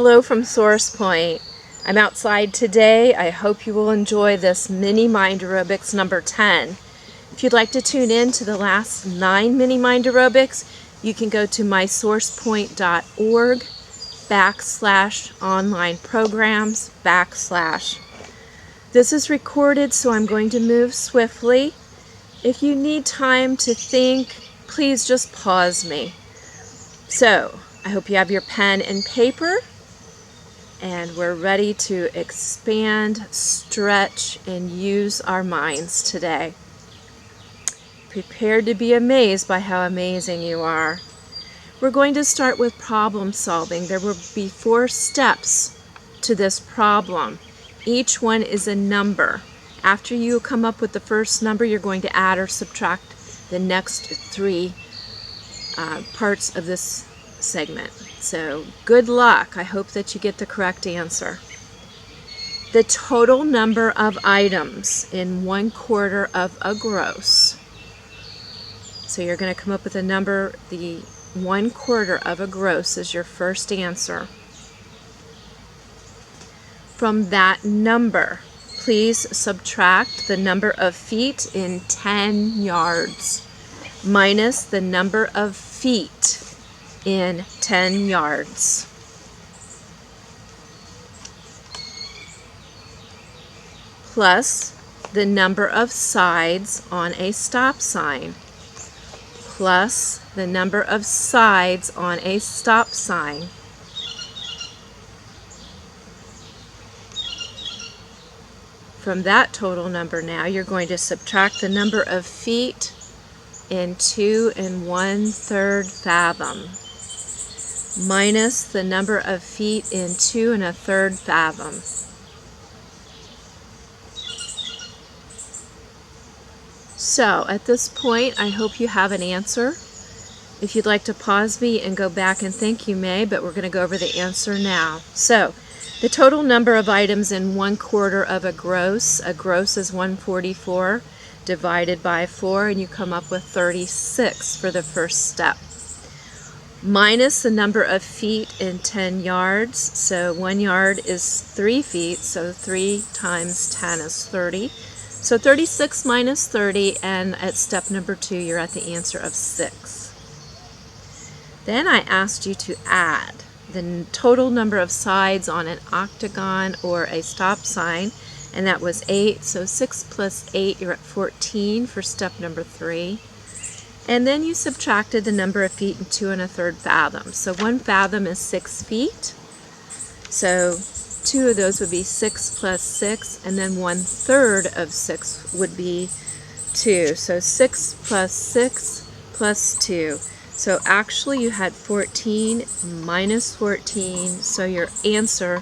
Hello from Source Point. I'm outside today. I hope you will enjoy this Mini-Mind Aerobics number 10. If you'd like to tune in to the last 9 Mini-Mind Aerobics, you can go to mysourcepoint.org/online programs /. This is recorded, so I'm going to move swiftly. If you need time to think, please just pause me. So, I hope you have your pen and paper, and we're ready to expand, stretch, and use our minds today. Prepared to be amazed by how amazing you are. We're going to start with problem solving. There will be 4 steps to this problem. Each one is a number. After you come up with the first number, you're going to add or subtract the next 3 parts of this segment. So good luck. I hope that you get the correct answer. The total number of items in 1/4 of a gross. So you're going to come up with a number. The 1/4 of a gross is your first answer. From that number, please subtract the number of feet in 10 yards minus the number of feet in 10 yards. Plus the number of sides on a stop sign. Plus the number of sides on a stop sign. From that total number now, you're going to subtract the number of feet in 2 1/3 fathom minus the number of feet in 2 1/3 fathom. So at this point, I hope you have an answer. If you'd like to pause me and go back and think, you may, but we're going to go over the answer now. So the total number of items in 1/4 of a gross is 144 divided by 4, and you come up with 36 for the first step. Minus the number of feet in 10 yards, so 1 yard is 3 feet, so 3 times 10 is 30. So 36 minus 30, and at step number 2, you're at the answer of 6. Then I asked you to add the total number of sides on an octagon or a stop sign, and that was 8. So 6 plus 8, you're at 14 for step number 3. And then you subtracted the number of feet in 2 1/3 fathom. So 1 fathom is 6 feet. So 2 of those would be 6 plus 6, and then 1/3 of 6 would be 2. So 6 plus 6 plus 2. So actually you had 14 minus 14, so your answer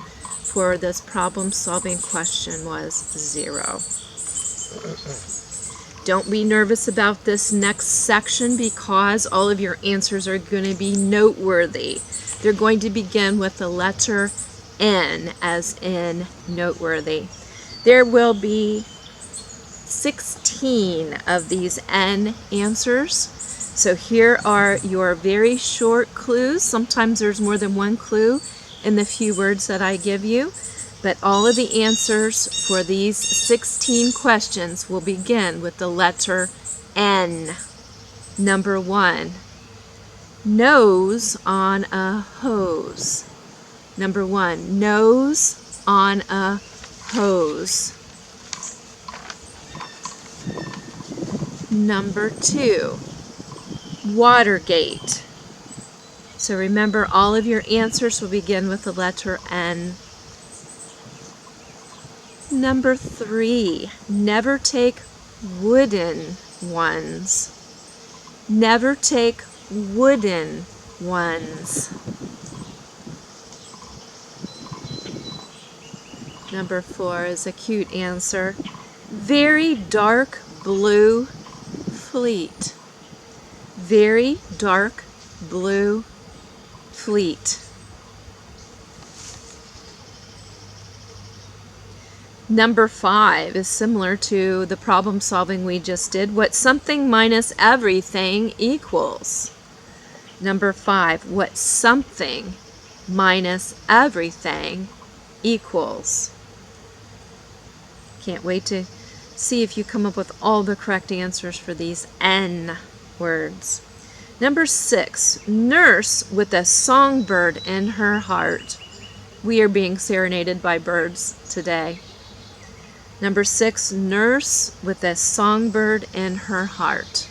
for this problem-solving question was 0. Don't be nervous about this next section because all of your answers are going to be noteworthy. They're going to begin with the letter N, as in noteworthy. There will be 16 of these N answers. So here are your very short clues. Sometimes there's more than one clue in the few words that I give you, but all of the answers for these 16 questions will begin with the letter N. Number 1, nose on a hose. Number 1, nose on a hose. Number 2, Watergate. So remember, all of your answers will begin with the letter N. Number 3, never take wooden ones. Never take wooden ones. Number 4 is a cute answer. Very dark blue fleet. Very dark blue fleet. Number 5 is similar to the problem solving we just did. What something minus everything equals. Number 5, what something minus everything equals. Can't wait to see if you come up with all the correct answers for these N words. Number 6, nurse with a songbird in her heart. We are being serenaded by birds today. Number 6, nurse with a songbird in her heart.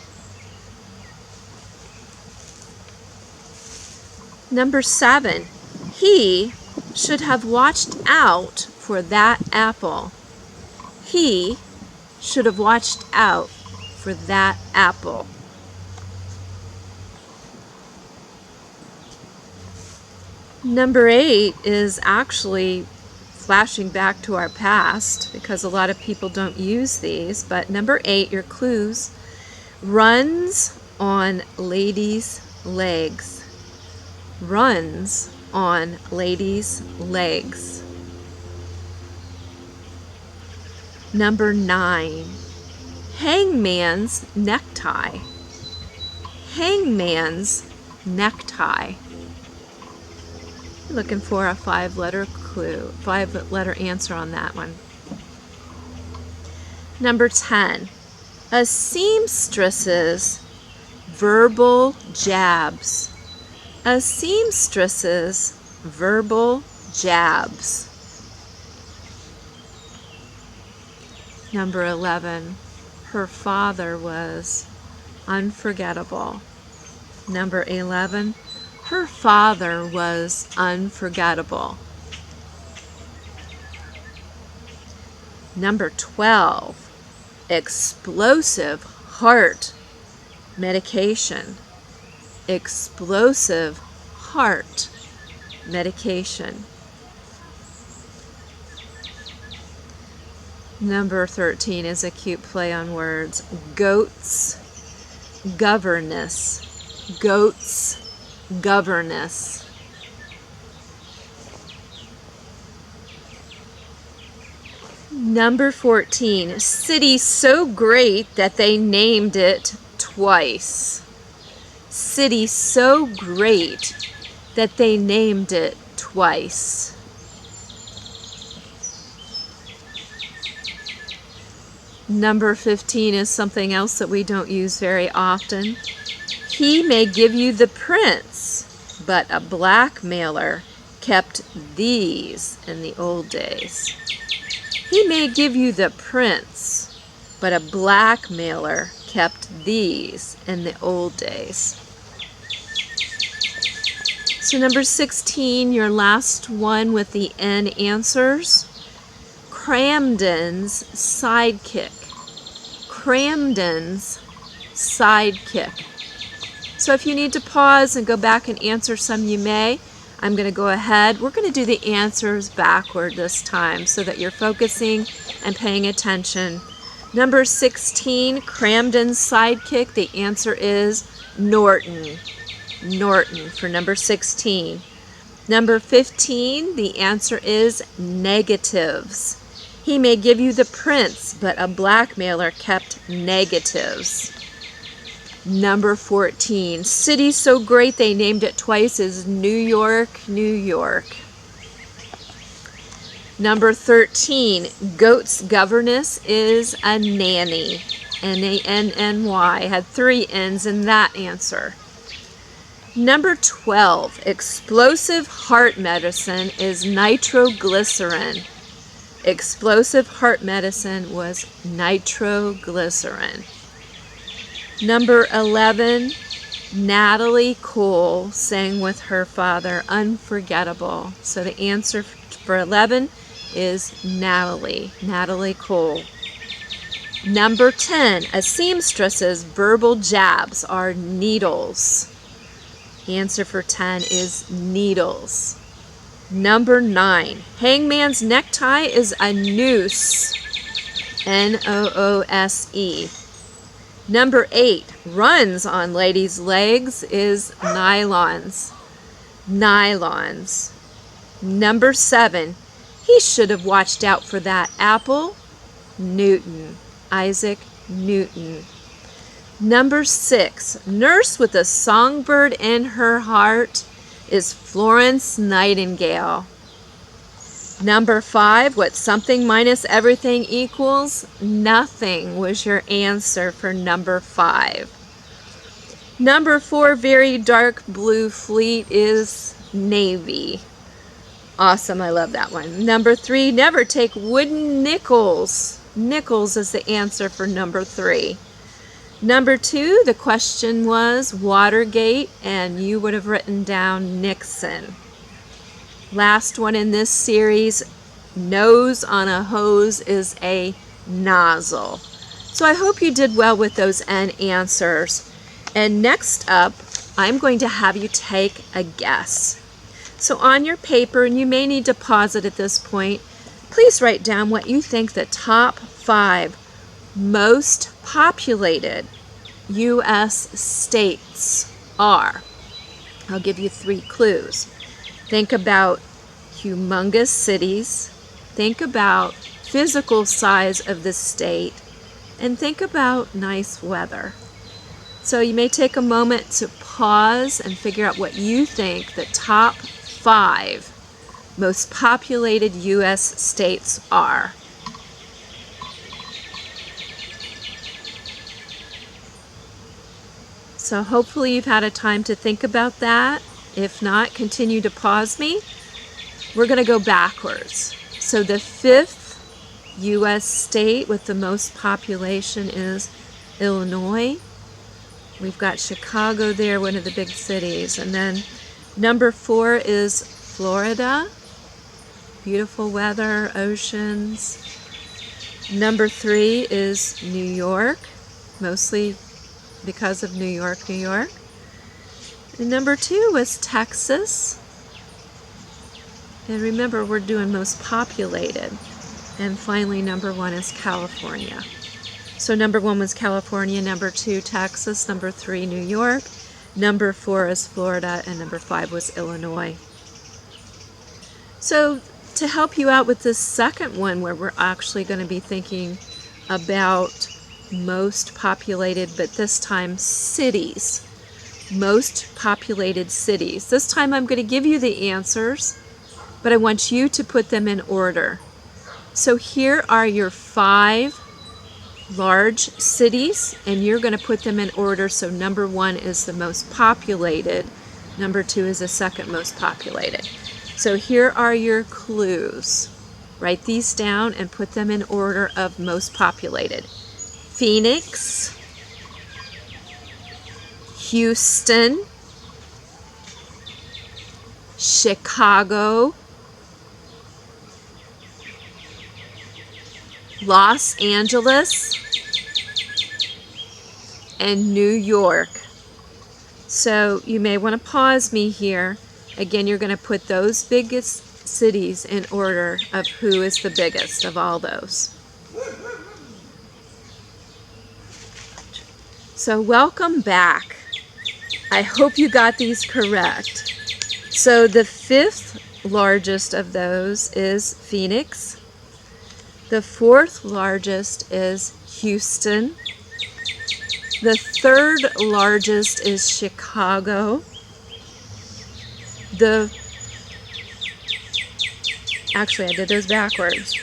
Number 7, he should have watched out for that apple. He should have watched out for that apple. Number 8 is actually flashing back to our past because a lot of people don't use these. But number 8, your clues, runs on ladies' legs. Runs on ladies' legs. Number 9, hangman's necktie. Hangman's necktie. Looking for a 5-letter clue, 5-letter answer on that one. Number 10, a seamstress's verbal jabs. A seamstress's verbal jabs. Number 11, her father was unforgettable. Number 11, her father was unforgettable. Number 12, explosive heart medication. Explosive heart medication. Number 13 is a cute play on words. Goats, governess. Goats, governess. Number 14, city so great that they named it twice. City so great that they named it twice. Number 15 is something else that we don't use very often. He may give you the prince, but a blackmailer kept these in the old days. He may give you the prince, but a blackmailer kept these in the old days. So number 16, your last one with the N answers. Cramden's sidekick. Cramden's sidekick. So if you need to pause and go back and answer some, you may. I'm going to go ahead. We're going to do the answers backward this time so that you're focusing and paying attention. Number 16, Cramden's sidekick. The answer is Norton. Norton for number 16. Number 15, the answer is negatives. He may give you the prince, but a blackmailer kept negatives. Number 14, city so great they named it twice is New York, New York. Number 13, goat's governess is a nanny. N-A-N-N-Y. Had 3 N's in that answer. Number 12, explosive heart medicine is nitroglycerin. Explosive heart medicine was nitroglycerin. Number 11, Natalie Cole sang with her father, Unforgettable. So the answer for 11 is Natalie Cole. Number 10, a seamstress's verbal jabs are needles. The answer for 10 is needles. Number 9, hangman's necktie is a noose. N-O-O-S-E. Number 8, runs on ladies' legs is nylons. Nylons. Number 7, he should have watched out for that apple. Newton. Isaac Newton. Number 6, nurse with a songbird in her heart is Florence Nightingale. Number 5, what something minus everything equals? Nothing was your answer for number 5. Number 4, very dark blue fleet is navy. Awesome, I love that one. Number 3, never take wooden nickels. Nickels is the answer for number 3. Number 2, the question was Watergate, and you would have written down Nixon. Last one in this series, nose on a hose is a nozzle. So I hope you did well with those N answers. And next up, I'm going to have you take a guess. So on your paper, and you may need to pause it at this point, please write down what you think the top 5 most populated U.S. states are. I'll give you 3 clues. Think about humongous cities, think about physical size of the state, and think about nice weather. So you may take a moment to pause and figure out what you think the top 5 most populated U.S. states are. So hopefully you've had a time to think about that. If not, continue to pause me. We're going to go backwards. So the 5th U.S. state with the most population is Illinois. We've got Chicago there, one of the big cities. And then number 4 is Florida. Beautiful weather, oceans. Number 3 is New York, mostly because of New York, New York. And number 2 was Texas. And remember, we're doing most populated. And finally, number 1 is California. So number 1 was California, number 2, Texas, number 3, New York, number 4 is Florida, and number 5 was Illinois. So to help you out with this second one, where we're actually going to be thinking about most populated, but this time cities. Most populated cities. This time I'm going to give you the answers, but I want you to put them in order. So here are your 5 large cities, and you're going to put them in order. So number 1 is the most populated, number 2 is the second most populated. So here are your clues. Write these down and put them in order of most populated. Phoenix, Houston, Chicago, Los Angeles, and New York. So you may want to pause me here. Again, you're going to put those biggest cities in order of who is the biggest of all those. So welcome back. I hope you got these correct. So the 5th largest of those is Phoenix. The 4th largest is Houston. The 3rd largest is Chicago. Actually, I did those backwards.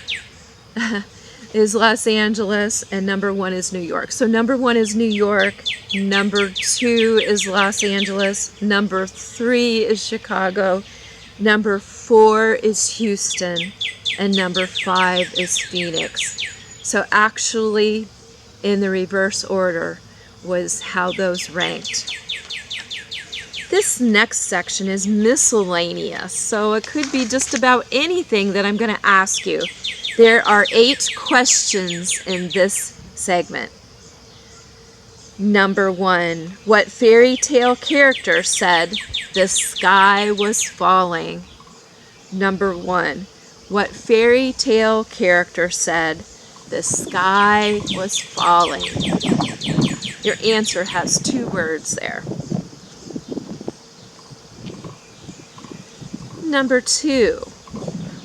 Is Los Angeles, and number 1 is New York. So number 1 is New York, number 2 is Los Angeles, number 3 is Chicago, number 4 is Houston, and number 5 is Phoenix. So actually, in the reverse order was how those ranked. This next section is miscellaneous, so it could be just about anything that I'm going to ask you. There are 8 questions in this segment. Number 1, what fairy tale character said the sky was falling? Number 1, what fairy tale character said the sky was falling? Your answer has 2 words there. Number 2,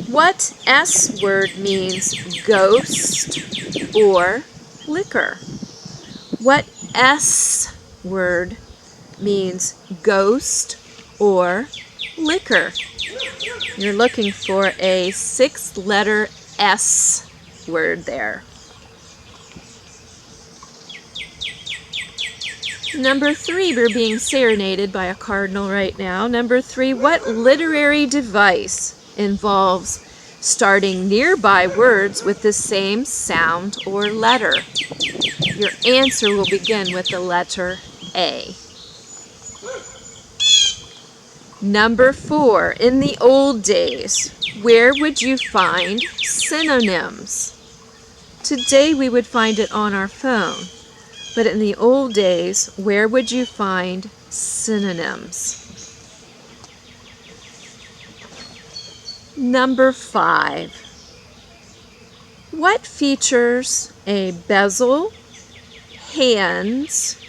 what S word means ghost or liquor? What S word means ghost or liquor. You're looking for a 6-letter S word there. Number 3, we're being serenaded by a cardinal right now. Number 3, what literary device involves starting nearby words with the same sound or letter? Your answer will begin with the letter A. Number 4, in the old days, where would you find synonyms? Today we would find it on our phone. But in the old days, where would you find synonyms? Number 5. What features a bezel, hands,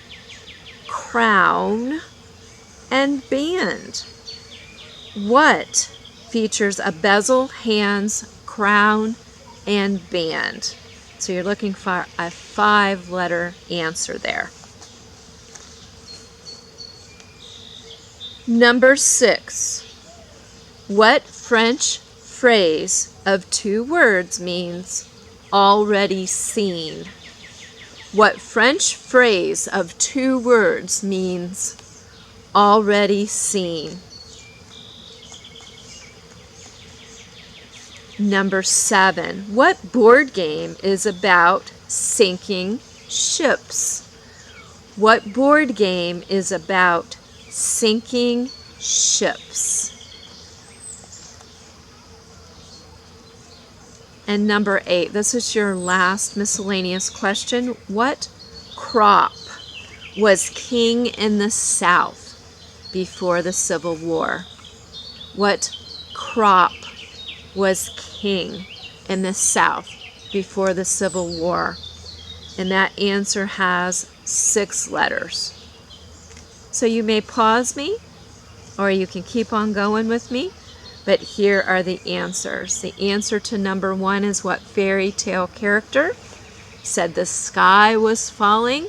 crown, and band? What features a bezel, hands, crown, and band? So you're looking for a 5-letter answer there. Number 6. What French phrase of 2 words means already seen? What French phrase of 2 words means already seen? Number 7. What board game is about sinking ships? What board game is about sinking ships? And number 8. This is your last miscellaneous question. What crop was king in the South before the Civil War? What crop was king in the South before the Civil War? And that answer has 6 letters. So you may pause me, or you can keep on going with me, but here are the answers. The answer to number 1 is what fairy tale character said the sky was falling?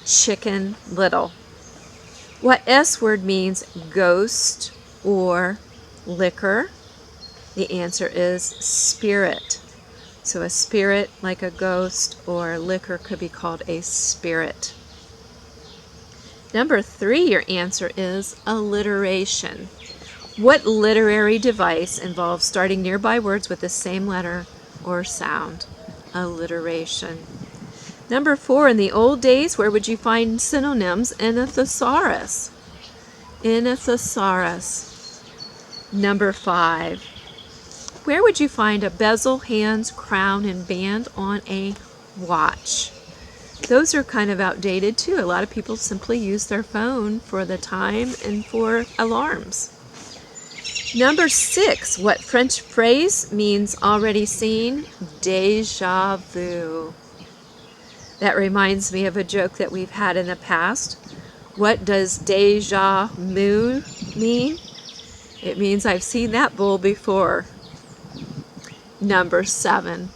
Chicken Little. What S word means ghost or liquor? The answer is spirit. So a spirit, like a ghost or liquor, could be called a spirit. Number 3, your answer is alliteration. What literary device involves starting nearby words with the same letter or sound? Alliteration. Number 4, in the old days, where would you find synonyms in a thesaurus? In a thesaurus. Number 5. Where would you find a bezel, hands, crown, and band on a watch? Those are kind of outdated too. A lot of people simply use their phone for the time and for alarms. Number 6, what French phrase means already seen? Déjà vu. That reminds me of a joke that we've had in the past. What does déjà vu mean? It means I've seen that bull before. Number 7.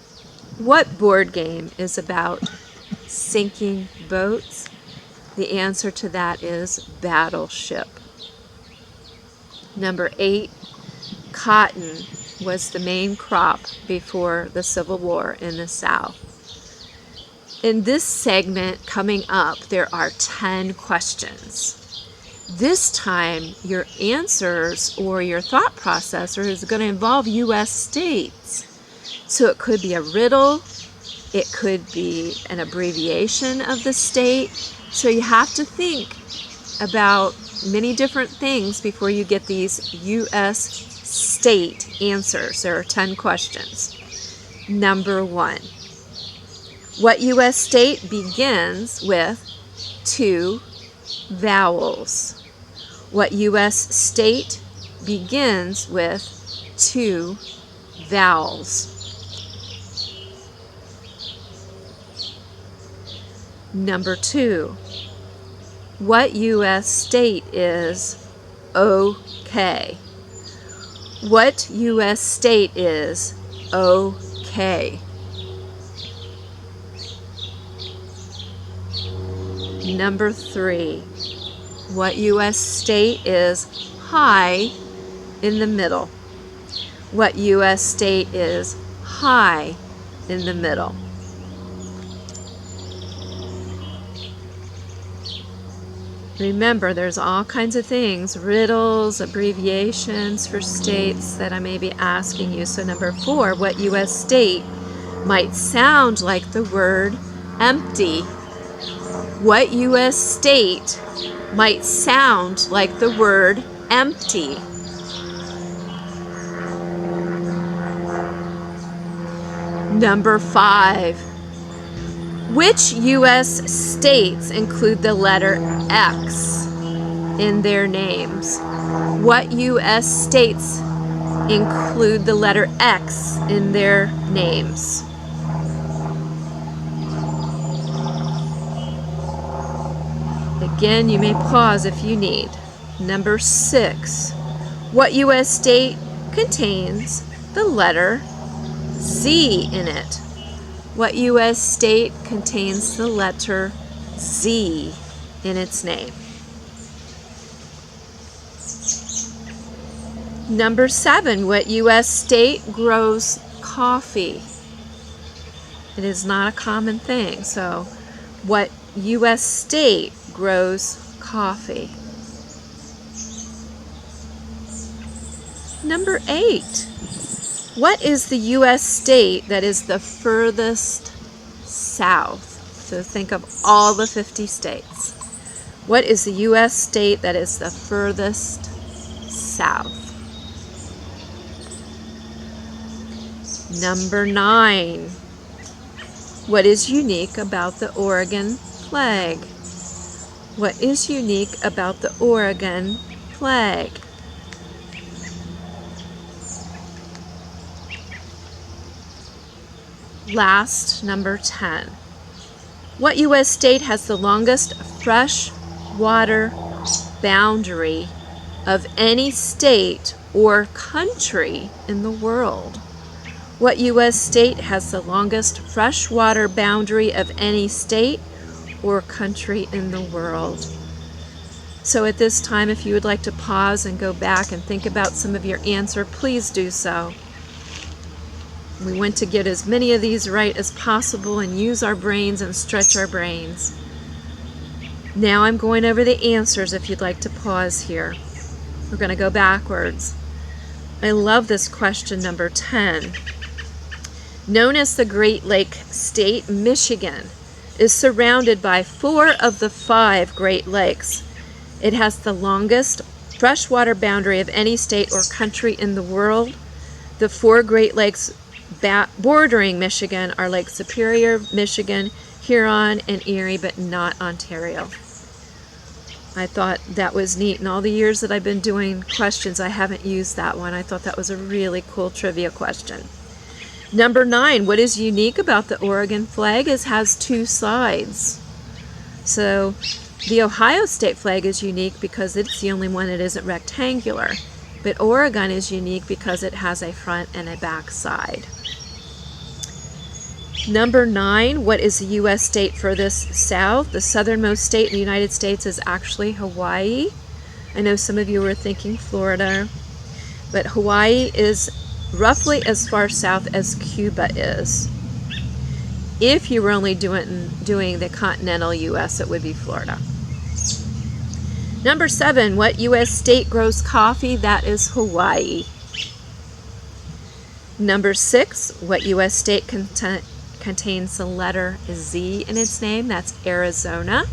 What board game is about sinking boats? The answer to that is Battleship. Number 8. Cotton was the main crop before the Civil War in the South. In this segment coming up, there are 10 questions. This time, your answers or your thought processor is going to involve U.S. states. So it could be a riddle, it could be an abbreviation of the state. So you have to think about many different things before you get these U.S. state answers. There are 10 questions. Number 1. What U.S. state begins with 2 vowels? What U.S. state begins with 2 vowels? Number 2. What U.S. state is okay? What U.S. state is okay? Number 3. What U.S. state is high in the middle? What U.S. state is high in the middle? Remember, there's all kinds of things, riddles, abbreviations for states that I may be asking you. So number 4, what U.S. state might sound like the word empty? What U.S. state might sound like the word empty? Number 5. Which U.S. states include the letter X in their names? What U.S. states include the letter X in their names? Again, you may pause if you need. Number 6. What U.S. state contains the letter Z in it? What U.S. state contains the letter Z in its name? Number 7. What U.S. state grows coffee? It is not a common thing. So, what U.S. state grows coffee? Number 8. What is the U.S. state that is the furthest south? So think of all the 50 states. What is the U.S. state that is the furthest south? Number 9. What is unique about the Oregon flag? What is unique about the Oregon flag? Last, number 10. What U.S. state has the longest fresh water boundary of any state or country in the world? What U.S. state has the longest freshwater boundary of any state or country in the world? So at this time, if you would like to pause and go back and think about some of your answer, please do so. We want to get as many of these right as possible and use our brains and stretch our brains. Now I'm going over the answers if you'd like to pause here. We're going to go backwards. I love this question, number 10. Known as the Great Lake State, Michigan is surrounded by 4 of the 5 Great Lakes. It has the longest freshwater boundary of any state or country in the world. The 4 Great Lakes bordering Michigan are Lake Superior, Michigan, Huron, and Erie, but not Ontario. I thought that was neat. In all the years that I've been doing questions, I haven't used that one. I thought that was a really cool trivia question. Number 9, what is unique about the Oregon flag is it has 2 sides. So the Ohio state flag is unique because it's the only one that isn't rectangular. But Oregon is unique because it has a front and a back side. Number 9, what is the U.S. state furthest south? The southernmost state in the United States is actually Hawaii. I know some of you were thinking Florida, but Hawaii is roughly as far south as Cuba is. If you were only doing the continental U.S., it would be Florida. Number 7, what U.S. state grows coffee? That is Hawaii. Number 6, what U.S. state contains the letter Z in its name? That's Arizona.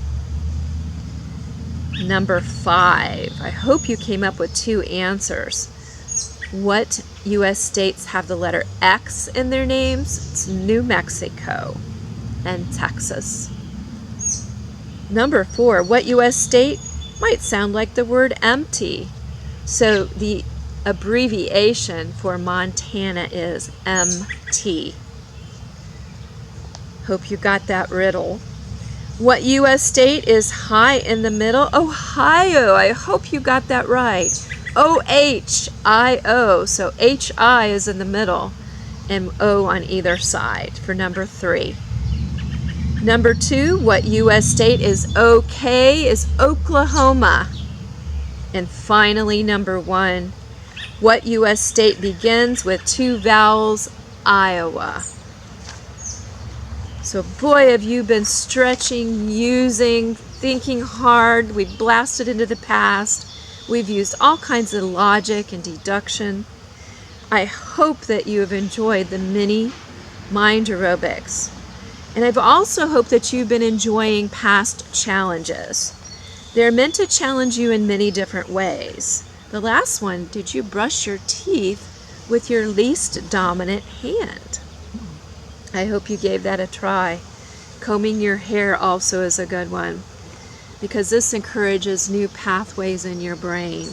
Number 5, I hope you came up with 2 answers. What U.S. states have the letter X in their names? It's New Mexico and Texas. Number 4, what U.S. state might sound like the word empty? So the abbreviation for Montana is MT. Hope you got that riddle. What U.S. state is high in the middle? Ohio. I hope you got that right. O-H-I-O. So H-I is in the middle and O on either side for number 3. Number 2, what U.S. state is okay is Oklahoma. And finally, number 1, What U.S. state begins with 2 vowels? Iowa. So boy, have you been stretching, using, thinking hard. We've blasted into the past. We've used all kinds of logic and deduction. I hope that you have enjoyed the Mini-Mind Aerobics. And I've also hoped that you've been enjoying past challenges. They're meant to challenge you in many different ways. The last one, did you brush your teeth with your least dominant hand? I hope you gave that a try. Combing your hair also is a good one, because this encourages new pathways in your brain.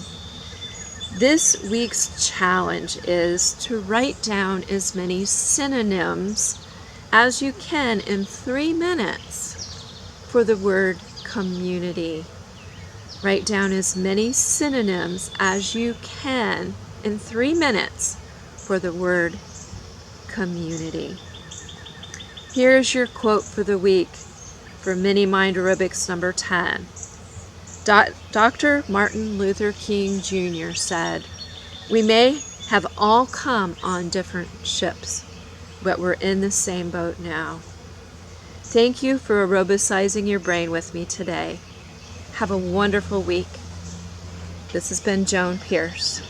This week's challenge is to write down as many synonyms as you can in 3 minutes for the word community. Write down as many synonyms as you can in 3 minutes for the word community. Here's your quote for the week for Mini-Mind Aerobics number 10. Dr. Martin Luther King Jr. said, "We may have all come on different ships, but we're in the same boat now." Thank you for aerobicizing your brain with me today. Have a wonderful week. This has been Joan Pierce.